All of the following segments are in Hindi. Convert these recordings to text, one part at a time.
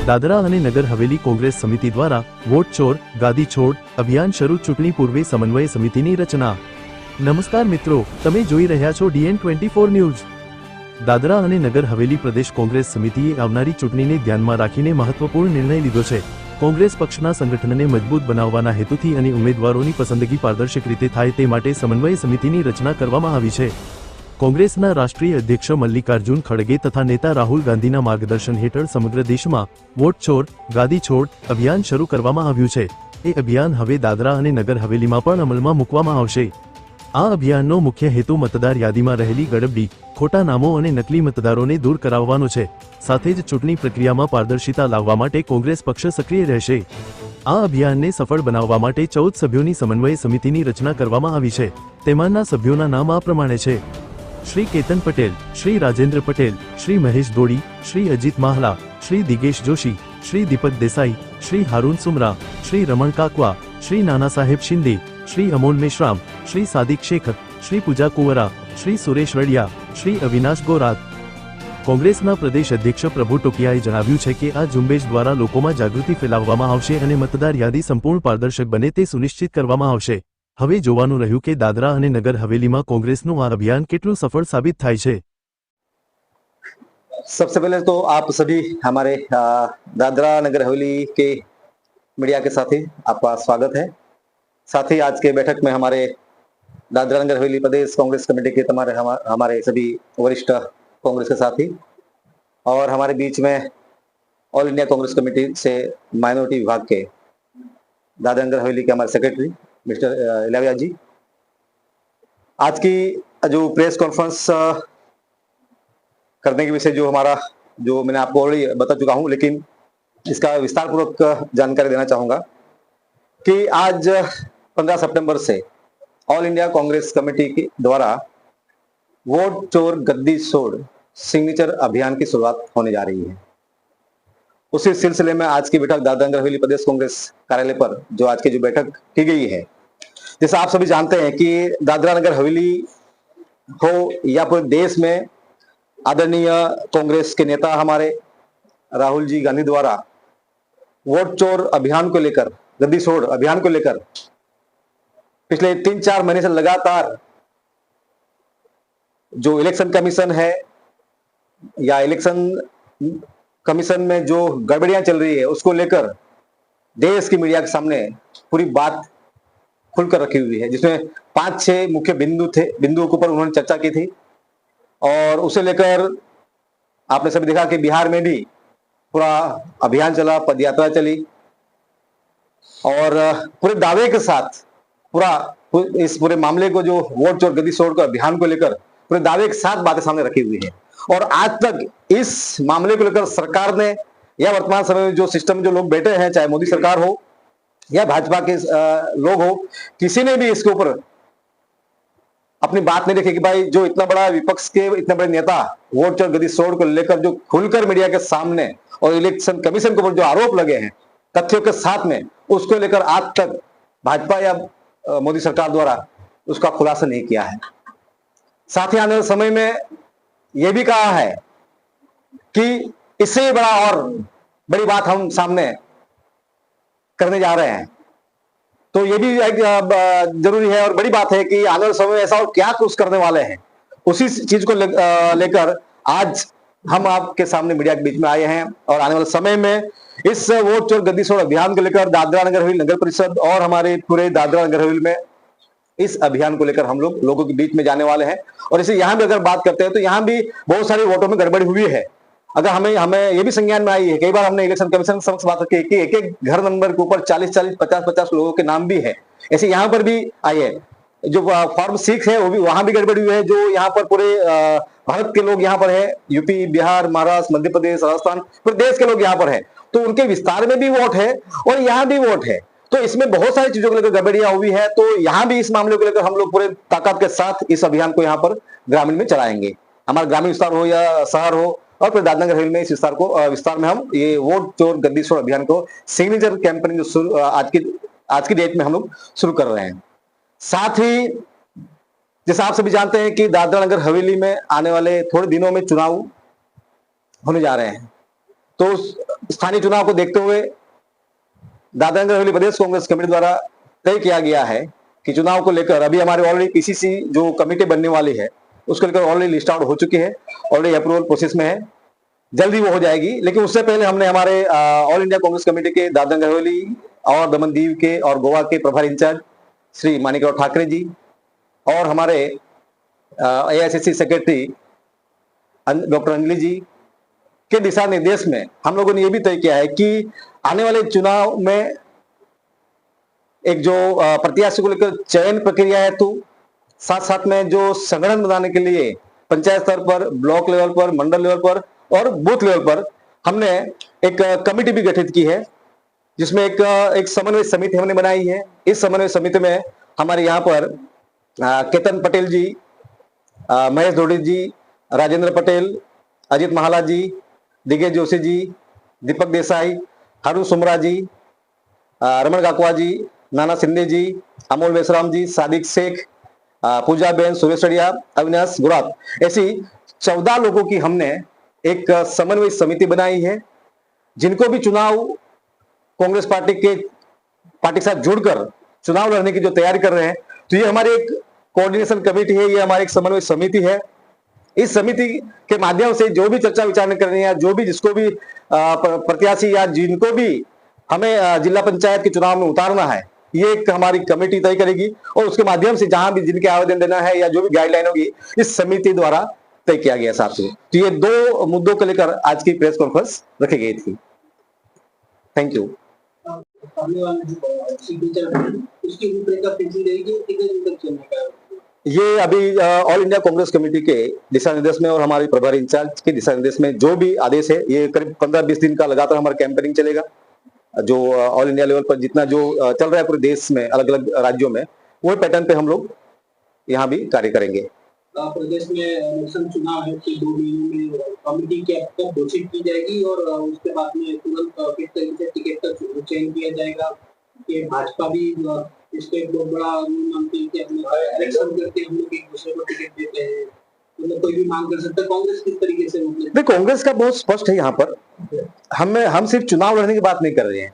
દાદરા અને નગર હવેલી કોંગ્રેસ સમિતિ દ્વારા વોટ ચોર ગાદી છોડ અભિયાન શરૂ, ચૂંટણી પૂર્વે સમન્વય સમિતિની રચના। નમસ્કાર મિત્રો, તમે જોઈ રહ્યા છો DN24 ન્યૂઝ। દાદરા અને નગર હવેલી પ્રદેશ કોંગ્રેસ સમિતિએ આવનારી ચૂંટણીને ધ્યાનમાં રાખીને મહત્વપૂર્ણ નિર્ણય લીધો છે। કોંગ્રેસ પક્ષના સંગઠનને મજબૂત બનાવવાના હેતુથી અને ઉમેદવારોની પસંદગી પારદર્શક રીતે થાય તે માટે સમન્વય સમિતિની રચના કરવામાં આવી છે। કોંગ્રેસના રાષ્ટ્રીય અધ્યક્ષ મલ્લિકાર્જુન ખડગે તથા નેતા રાહુલ ગાંધીના માર્ગદર્શન હેઠળ સમગ્ર દેશમાં વોટ ચોર ગાદી છોડ અભિયાન શરૂ કરવામાં આવ્યું છે। એ અભિયાન હવે દાદરા અને નગર હવેલીમાં પણ અમલમાં મૂકવામાં આવશે। આ અભિયાનનો મુખ્ય હેતુ મતદાર યાદીમાં રહેલી ગડબડી, ખોટા નામો અને નકલી મતદારોને દૂર કરાવવાનો છે। સાથે જ ચૂંટણી પ્રક્રિયામાં પારદર્શિતા લાવવા માટે કોંગ્રેસ પક્ષ સક્રિય રહેશે। આ અભિયાનને સફળ બનાવવા માટે 14 સભ્યોની સમન્વય સમિતિની રચના કરવામાં આવી છે। તેમાંના સભ્યોના નામ આ પ્રમાણે છે: श्री केतन पटेल, श्री राजेंद्र पटेल, श्री महेश दोड़ी, श्री अजित माहला, श्री दिगेश जोशी, श्री दीपक देसाई, श्री हारून सुमरा, श्री रमण काकवा, श्री नाना साहेब शिंदे, श्री अमोल मेश्राम, श्री सादिक शेखर, श्री पूजा कुंवरा, श्री सुरेश रड़िया, श्री अविनाश गोरात। કોંગ્રેસના પ્રદેશ અધ્યક્ષ પ્રભુ ટોકિયાએ જણાવ્યું છે કે આ ઝુંબેશ દ્વારા લોકોમાં જાગૃતિ ફેલાવવામાં આવશે અને મતદાર યાદી સંપૂર્ણ પારદર્શક બને તે સુનિશ્ચિત કરવામાં આવશે। હવે જોવાનું રહ્યું કે દાદરા અને નગર હવેલીમાં કોંગ્રેસનું આ અભિયાન કેટલું સફળ સાબિત થાય છે। सबसे पहले तो आप सभी हमारे दादरा नगर हवेली के मीडिया के साथी आपका स्वागत है। साथ ही आज के बैठक में हमारे दादरा नगर हवेली प्रदेश कांग्रेस कमेटी के हमारे सभी वरिष्ठ कांग्रेस के साथी और हमारे बीच में ऑल इंडिया कांग्रेस कमेटी से माइनॉरिटी विभाग के दादरा नगर हवेली के हमारे सेक्रेटरी मिस्टर इलाविया जी। आज की जो प्रेस कॉन्फ्रेंस करने के विषय जो मैंने आपको ऑलरेडी बता चुका हूं, लेकिन इसका विस्तार पूर्वक जानकारी देना चाहूंगा कि आज 15 सितंबर से ऑल इंडिया कांग्रेस कमेटी के द्वारा वोट चोर गद्दी छोड़ सिग्नेचर अभियान की शुरुआत होने जा रही है। उसी सिलसिले में आज की बैठक दादरा नगर हवेली प्रदेश कांग्रेस कार्यालय पर जो आज की जो बैठक की गई है, जैसा आप सभी जानते हैं कि दादरा नगर हवेली हो या पूरे देश में आदरणीय कांग्रेस के नेता हमारे राहुल जी गांधी द्वारा वोट चोर अभियान को लेकर, गद्दी छोड़ अभियान को लेकर पिछले 3-4 महीने से लगातार जो इलेक्शन कमीशन है या इलेक्शन कमीशन में जो गड़बड़ियां चल रही है उसको लेकर देश की मीडिया के सामने पूरी बात खुलकर रखी हुई है, जिसमें 5-6 मुख्य बिंदुओं के ऊपर उन्होंने चर्चा की थी। और उसे लेकर आपने सभी देखा कि बिहार में भी पूरा अभियान चला, पदयात्रा चली और पूरे दावे के साथ इस पूरे मामले को, जो वोट चोर गद्दी छोड़ को अभियान को लेकर पूरे दावे के साथ बातें सामने रखी हुई है। और आज तक इस मामले को लेकर सरकार ने या वर्तमान समय में जो सिस्टम जो लोग बैठे हैं, चाहे मोदी सरकार हो या भाजपा के लोग हो, किसी ने भी इसके ऊपर अपनी बात नहीं रखी कि भाई जो इतना बड़ा विपक्ष के इतने बड़े नेता वोट चोर गद्दी छोड़ को लेकर जो खुलकर मीडिया के सामने और इलेक्शन कमीशन के ऊपर जो आरोप लगे हैं तथ्यों के साथ में, उसको लेकर आज तक भाजपा या मोदी सरकार द्वारा उसका खुलासा नहीं किया है। साथ ही आने वाले समय में यह भी कहा है कि इससे बड़ा और बड़ी बात हम सामने करने जा रहे हैं। तो ये भी जरूरी है और बड़ी बात है कि आने वाले समय में ऐसा और क्या कुछ करने वाले हैं, उसी चीज को लेकर आज हम आपके सामने मीडिया के बीच में आए हैं। और आने वाले समय में इस वोट चोर गद्दी छोड़ अभियान को लेकर दादरा नगर हवेली नगर परिषद और हमारे पूरे दादरा नगर हवेली में इस अभियान को लेकर हम लोगों के बीच में जाने वाले हैं। और इसे यहां भी अगर बात करते हैं तो यहां भी बहुत सारी वोटों में गड़बड़ी हुई है। अगर हमें ये भी संज्ञान में आई है, कई बार हमने इलेक्शन कमीशन समक्ष बात की कि एक घर नंबर के ऊपर 40-40, 50-50 लोगों के नाम भी है। ऐसे यहां पर भी आई है। जो फॉर्म 6 है वो भी, वहां भी गड़बड़ी हुई है। जो यहाँ पर पूरे भारत के लोग यहाँ पर है, यूपी, बिहार, महाराष्ट्र, मध्य प्रदेश, राजस्थान, पूरे देश के लोग यहाँ पर है, तो उनके विस्तार में भी वोट है और यहाँ भी वोट है। तो इसमें बहुत सारी चीजों को लेकर गड़बड़ियां हुई है। तो यहाँ भी इस मामले को लेकर हम लोग पूरे ताकत के साथ इस अभियान को यहाँ पर ग्रामीण में चलाएंगे। हमारा ग्रामीण विस्तार हो या शहर हो, और फिर दादरा नगर हवेली में इस विस्तार में हम ये वोट चोर गद्दी छोड़ अभियान को सिग्नेचर कैंपेन जो आज की डेट में हम लोग शुरू कर रहे हैं। साथ ही जैसा आप सभी जानते हैं कि दादरा नगर हवेली में आने वाले थोड़े दिनों में चुनाव होने जा रहे हैं। तो स्थानीय चुनाव को देखते हुए दादरा नगर हवेली प्रदेश कांग्रेस कमेटी द्वारा तय किया गया है कि चुनाव को लेकर अभी हमारे ऑलरेडी पीसीसी जो कमेटी बनने वाली है उसको लेकर ऑलरेडी लिस्ट आउट हो चुकी है, ऑलरेडी अप्रूवल प्रोसेस में है, जल्दी वो हो जाएगी। लेकिन उससे पहले हमने हमारे ऑल इंडिया कांग्रेस कमेटी के दादरा नगर हवेली और दमन दीव के और गोवा के प्रभारी इंचार्ज श्री मानिकराव ठाकरे जी और हमारे एआईसीसी सेक्रेटरी डॉक्टर अंजलि जी के दिशा निर्देश में हम लोगों ने यह भी तय किया है कि आने वाले चुनाव में एक जो प्रत्याशी को लेकर चयन प्रक्रिया है, तो साथ साथ में जो संगठन बनाने के लिए पंचायत स्तर पर, ब्लॉक लेवल पर, मंडल लेवल पर और बूथ लेवल पर हमने एक कमेटी भी गठित की है, जिसमें एक समन्वय समिति हमने बनाई है। इस समन्वय समिति में हमारे यहाँ पर केतन पटेल जी, महेश धोड़ी जी, राजेंद्र पटेल, अजित महाला जी, दिग्गज जोशी जी, दीपक देसाई, हारून सुमरा जी, रमन गाकवा जी, नाना सिंधे जी, अमोल वेसराम जी, सादिक शेख, पूजा बेन, सुरेश चढ़िया, अविनाश गुरात, ऐसी 14 लोगों की हमने एक समन्वय समिति बनाई है, जिनको भी चुनाव कांग्रेस पार्टी के साथ जुड़कर चुनाव लड़ने की जो तैयारी कर रहे हैं, तो ये हमारी एक कोऑर्डिनेशन कमेटी है, ये हमारी एक समन्वय समिति है। इस समिति के माध्यम से जो भी चर्चा विचार करनी है, जो भी जिसको भी प्रत्याशी या जिनको भी हमें जिला पंचायत के चुनाव में उतारना है, ये एक हमारी कमेटी तय करेगी और उसके माध्यम से जहां भी जिनके आवेदन देना है या जो भी गाइडलाइन होगी इस समिति द्वारा तय किया गया हिसाब से। तो ये 2 मुद्दों को लेकर आज की प्रेस कॉन्फ्रेंस रखी गई थी। Thank you. ये अभी ऑल इंडिया कांग्रेस कमेटी के दिशा निर्देश में और हमारे प्रभारी इंचार्ज के दिशा निर्देश में जो भी आदेश है, ये करीब 15-20 दिन का लगातार हमारा कैंपेनिंग चलेगा। जो ऑल इंडिया लेवल पर जितना जो चल रहा है पूरे देश में अलग अलग राज्यों में, वो पैटर्न पे हम लोग यहाँ भी कार्य करेंगे। प्रदेश में इलेक्शन चुनाव है कि 2 महीनों में कमेटी की अब तक घोषित की जाएगी और उसके बाद में तुरंत किस तरीके से टिकट का चयन किया जाएगा। कि भाजपा भी इसको एक बहुत बड़ा मानती है कि इलेक्शन करके हम लोग एक दूसरे को टिकट देते हैं, मतलब कोई भी मांग कर सकता है। कांग्रेस किस तरीके से, मतलब कांग्रेस का बहुत स्पष्ट है यहाँ पर, हम सिर्फ चुनाव लड़ने की बात नहीं कर रहे हैं।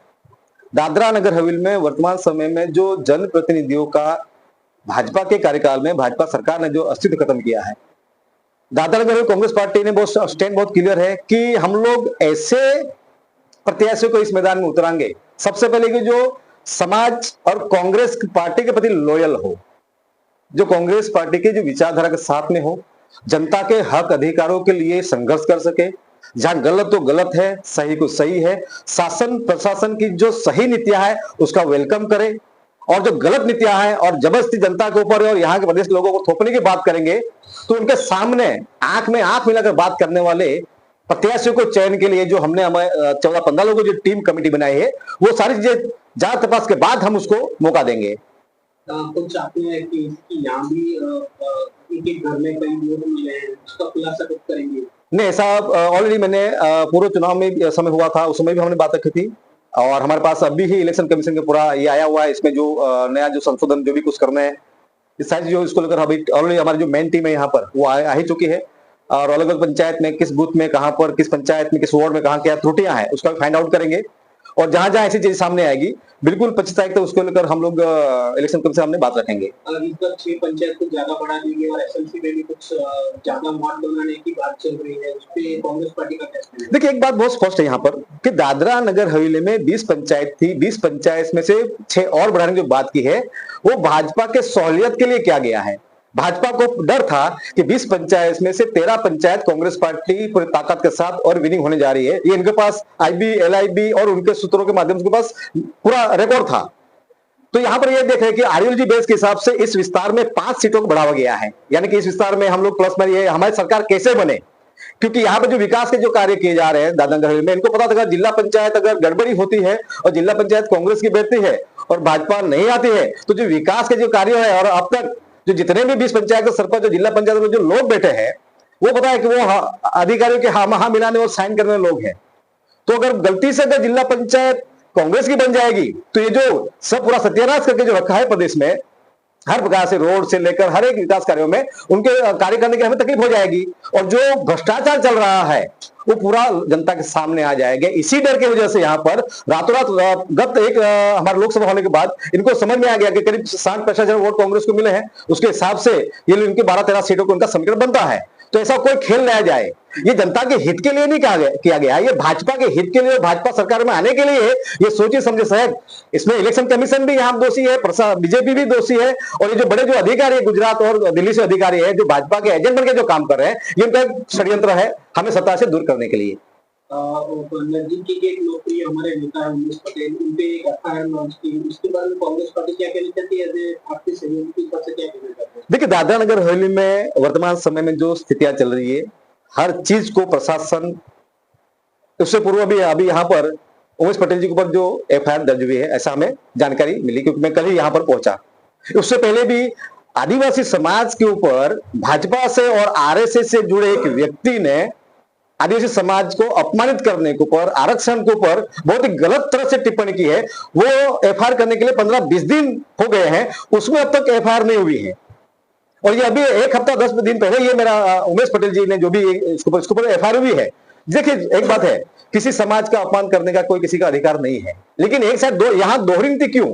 दादरा नगर हवेली में वर्तमान समय में जो जनप्रतिनिधियों का भाजपा के कार्यकाल में भाजपा सरकार ने जो अस्तित्व खत्म किया है, दादरा नगर हवेली कांग्रेस पार्टी ने बहुत स्टैंड बहुत क्लियर है कि हम लोग ऐसे प्रत्याशियों को इस मैदान में उतराएंगे, सबसे पहले कि जो समाज और कांग्रेस पार्टी के प्रति लॉयल हो, जो कांग्रेस पार्टी के जो विचारधारा के साथ में हो, जनता के हक अधिकारों के लिए संघर्ष कर सके, जहां गलत तो गलत है, सही को सही है, शासन प्रशासन की जो सही नीतियां है उसका वेलकम करे, और जो गलत नीतियां हैं और जबरदस्ती जनता के ऊपर और यहाँ के प्रदेश के लोगों को थोपने की बात करेंगे, तो उनके सामने आंख में आंख मिलाकर बात करने वाले प्रत्याशियों को चयन के लिए जो हमने हमें 14-15 लोगों की जो टीम कमेटी बनाई है, वो सारी चीजें जांच तपास के बाद हम उसको मौका देंगे। कुछ चाहते हैं कि यहाँ भी एक घर में कई लोग मिले हैं, उसका खुलासा कब करेंगे? नहीं, ऐसा ऑलरेडी मैंने पूर्व चुनाव में समय हुआ था, उस समय भी हमने बात रखी थी, और हमारे पास अभी ही इलेक्शन कमीशन का पूरा ये आया हुआ है। इसमें जो नया जो संशोधन जो भी कुछ करना है, इस सारी जो इसको लेकर अभी ऑलरेडी हमारी जो मेन टीम है यहाँ पर वो आ ही चुकी है, और अलग अलग पंचायत में किस बूथ में कहाँ पर, किस पंचायत में किस वार्ड में कहाँ क्या त्रुटियां हैं उसका फाइंड आउट करेंगे, और जहां जहां ऐसी चीज सामने आएगी बिल्कुल 25 तारीख तक उसको लेकर हम लोग इलेक्शन कमीशन सामने बात रखेंगे। अगर इस बार 6 पंचायत को ज्यादा बढ़ा देंगे और एसएमसी में भी कुछ ज्यादा वार्ड बनाने की बात चल रही है, उस पे कांग्रेस पार्टी का कैसे? देखिए, एक बात बहुत स्पष्ट है यहाँ पर कि दादरा नगर हवेली में 20 पंचायत थी, 20 पंचायत में से 6 और बढ़ाने की जो बात की है वो भाजपा के सहूलियत के लिए किया गया है। भाजपा को डर था कि 20 पंचायत में से 13 पंचायत कांग्रेस पार्टी पूरी ताकत के साथ और विनिंग होने जा रही है। ये इनके पास आईबी, एलआईबी और उनके सूत्रों के माध्यम से उनके पास पूरा रिकॉर्ड था। तो यहां पर ये देख रहे हैं कि आइडियोलॉजी बेस के हिसाब से इस विस्तार में 5 सीटों को बढ़ावा गया है, यानी कि इस विस्तार में हम लोग प्लस में ये हमारी सरकार कैसे बने, क्योंकि यहाँ पर जो विकास के जो कार्य किए जा रहे हैं दादरा नगर हवेली में, इनको पता था जिला पंचायत अगर गड़बड़ी होती है और जिला पंचायत कांग्रेस की बैठती है और भाजपा नहीं आती है, तो जो विकास के जो कार्य है, और अब तक जो जितने भी 20 पंचायत के सरपंच जो जिला पंचायत में जो लोग बैठे हैं वो पता है कि वो अधिकारियों के हाँ मिलाने और साइन करने वाले लोग हैं। तो अगर गलती से अगर जिला पंचायत कांग्रेस की बन जाएगी तो ये जो सब पूरा सत्यानाश करके जो रखा है प्रदेश में, हर प्रकार से रोड से लेकर हर एक विकास कार्यों में उनके कार्य करने की हमें तकलीफ हो जाएगी। और जो भ्रष्टाचार चल रहा है वो पूरा जनता के सामने आ जाएगा। इसी डर की वजह से यहाँ पर रातों रात गत एक हमारे लोकसभा होने के बाद इनको समझ में आ गया कि करीब 60-65 वोट कांग्रेस को मिले हैं, उसके हिसाब से ये लोग इनके 12-13 सीटों को उनका समीकरण बनता है। तो ऐसा कोई खेल नया जाए, ये जनता के हित के लिए नहीं किया गया, ये भाजपा के हित के लिए, भाजपा सरकार में आने के लिए ये सोचिए समझे साहब। इसमें इलेक्शन कमीशन भी यहाँ दोषी है, बीजेपी भी दोषी है, और ये जो बड़े जो अधिकारी है गुजरात और दिल्ली से अधिकारी है जो भाजपा के एजेंट बनकर जो काम कर रहे हैं, ये उनका षड्यंत्र है हमें सत्ता से दूर करने के लिए। नजदीकी के एक लोकप्रिय हमारे नेता है उमेश पटेल, उनपे एक एफआईआर लॉन्च की, उसके बाद कांग्रेस पार्टी क्या कहना चाहती है, आपके सहयोगी की तरफ से क्या कहना चाहते हैं? देखिए, दादरा नगर हवेली में वर्तमान समय में जो स्थितियां चल रही है, हर चीज को प्रशासन, उससे पूर्व भी अभी यहाँ पर उमेश पटेल जी के ऊपर जो एफआईआर दर्ज हुई है ऐसा हमें जानकारी मिली, क्योंकि मैं कल ही यहाँ पर पहुंचा। उससे पहले भी आदिवासी समाज के ऊपर भाजपा से और आरएसएस से जुड़े एक व्यक्ति ने आदिवासी समाज को अपमानित करने के ऊपर, आरक्षण के ऊपर बहुत ही गलत तरह से टिप्पणी की है। वो एफआईआर करने के लिए 15-20 दिन हो गए हैं, उसमें अब तक एफआईआर नहीं हुई है। और ये अभी 1 हफ्ता 10 दिन पहले ये मेरा उमेश पटेल जी ने जो भी इसके ऊपर एफआईआर हुई है। देखिए, एक बात है, किसी समाज का अपमान करने का कोई किसी का अधिकार नहीं है, लेकिन एक साथ यहाँ दोहरी नीति क्यों?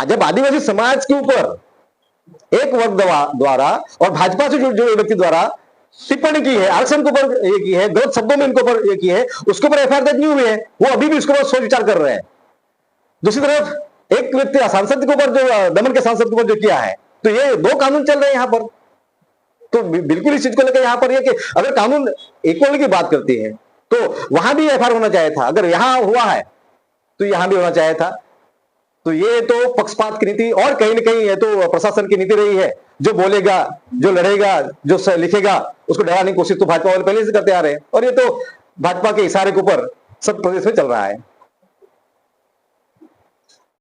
जब आदिवासी समाज के ऊपर एक वर्ग द्वारा और भाजपा से जो व्यक्ति द्वारा टिप्पणी की है, आरक्षण के ऊपर ये की है, गलत शब्दों में इनके ऊपर ये की है, उसके ऊपर एफआईआर दर्ज नहीं हुई है, वो अभी भी उसके ऊपर सोच विचार कर रहे हैं। दूसरी तरफ एक व्यक्ति सांसद के ऊपर जो दमन के सांसद के ऊपर जो किया है, तो ये 2 कानून चल रहे हैं यहाँ पर। तो बिल्कुल इस चीज को लेकर यहाँ पर ये कि अगर कानून इक्वल की बात करती है तो वहां भी एफआईआर होना चाहिए था, अगर यहां हुआ है तो यहां भी होना चाहिए था। तो ये तो पक्षपात की नीति और कहीं ना कहीं ये तो प्रशासन की नीति रही है, जो बोलेगा, जो लड़ेगा, जो लिखेगा, उसको डराने की कोशिश तो भाजपा वाले पहले से करते आ रहे हैं, और ये तो भाजपा के इशारे के ऊपर सब प्रदेश में चल रहा है।